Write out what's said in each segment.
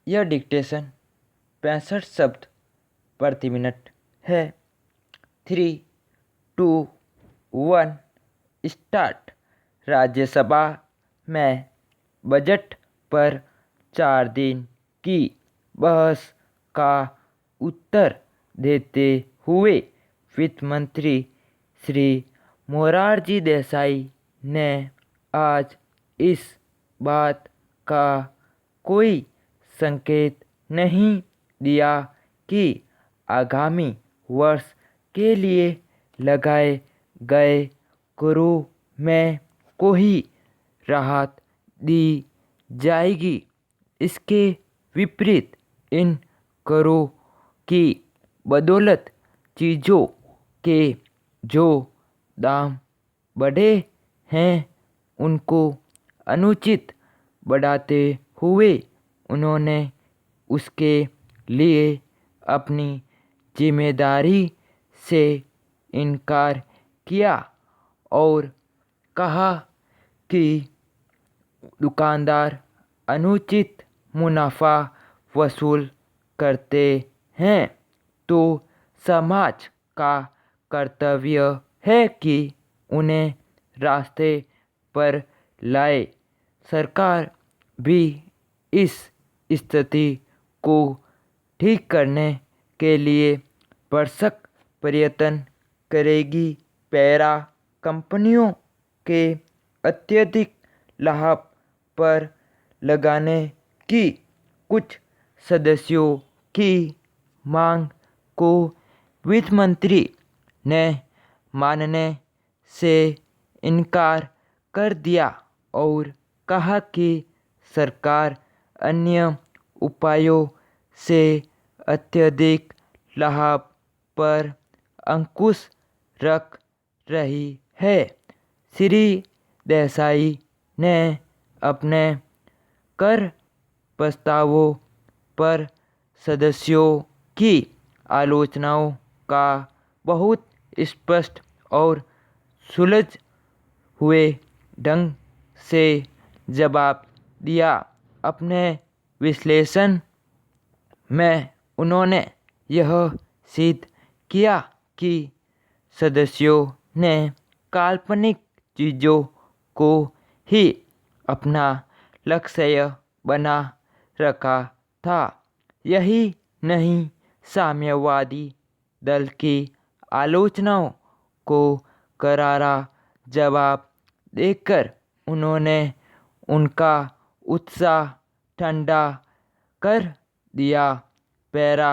यह डिक्टेशन 65 शब्द प्रति मिनट है। 3, 2, 1 स्टार्ट। राज्यसभा में बजट पर 4 दिन की बहस का उत्तर देते हुए वित्त मंत्री श्री मोरारजी देसाई ने आज इस बात का कोई संकेत नहीं दिया कि आगामी वर्ष के लिए लगाए गए करों में कोई राहत दी जाएगी। इसके विपरीत इन करों की बदौलत चीज़ों के जो दाम बढ़े हैं उनको अनुचित बढ़ाते हुए उन्होंने उसके लिए अपनी जिम्मेदारी से इनकार किया और कहा कि दुकानदार अनुचित मुनाफा वसूल करते हैं तो समाज का कर्तव्य है कि उन्हें रास्ते पर लाए। सरकार भी इस स्थिति को ठीक करने के लिए भरसक प्रयत्न करेगी। पैरा कंपनियों के अत्यधिक लाभ पर लगाने की कुछ सदस्यों की मांग को वित्त मंत्री ने मानने से इनकार कर दिया और कहा कि सरकार अन्य उपायों से अत्यधिक लाभ पर अंकुश रख रही है। श्री देसाई ने अपने कर प्रस्तावों पर सदस्यों की आलोचनाओं का बहुत स्पष्ट और सुलझे हुए ढंग से जवाब दिया। अपने विश्लेषण में उन्होंने यह सिद्ध किया कि सदस्यों ने काल्पनिक चीज़ों को ही अपना लक्ष्य बना रखा था। यही नहीं, साम्यवादी दल की आलोचनाओं को करारा जवाब देकर उन्होंने उनका उत्साह ठंडा कर दिया। पैरा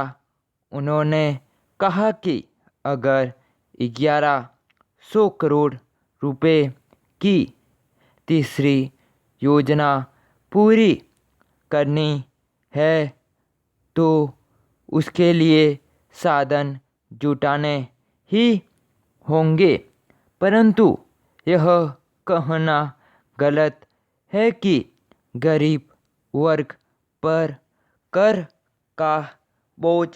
उन्होंने कहा कि अगर 1100 करोड़ रुपए की तीसरी योजना पूरी करनी है तो उसके लिए साधन जुटाने ही होंगे, परंतु यह कहना गलत है कि गरीब वर्ग पर कर का बोझ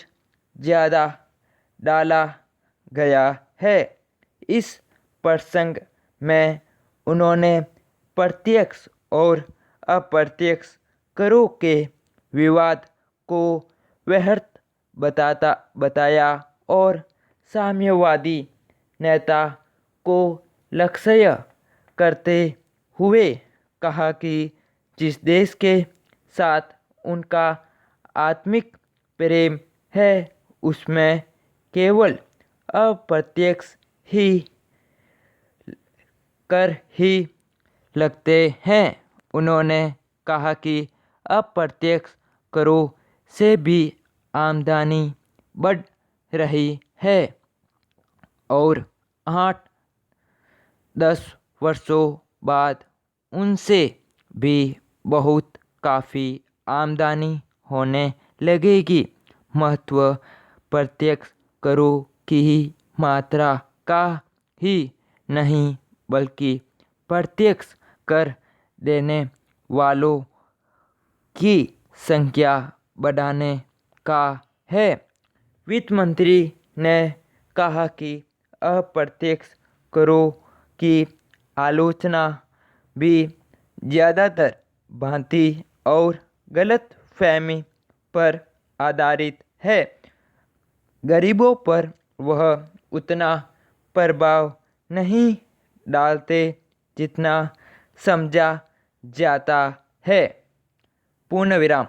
ज़्यादा डाला गया है। इस प्रसंग में उन्होंने प्रत्यक्ष और अप्रत्यक्ष करों के विवाद को व्यर्थ बताया और साम्यवादी नेता को लक्ष्य करते हुए कहा कि जिस देश के साथ उनका आत्मिक प्रेम है उसमें केवल अप्रत्यक्ष ही कर ही लगते हैं। उन्होंने कहा कि अप्रत्यक्ष करों से भी आमदनी बढ़ रही है और 8-10 वर्षों बाद उनसे भी बहुत काफ़ी आमदनी होने लगेगी। महत्व प्रत्यक्ष करों की मात्रा का ही नहीं बल्कि प्रत्यक्ष कर देने वालों की संख्या बढ़ाने का है। वित्त मंत्री ने कहा कि अप्रत्यक्ष करों की आलोचना भी ज़्यादातर भांति और गलत फहमी पर आधारित है। गरीबों पर वह उतना प्रभाव नहीं डालते जितना समझा जाता है। पूर्ण विराम।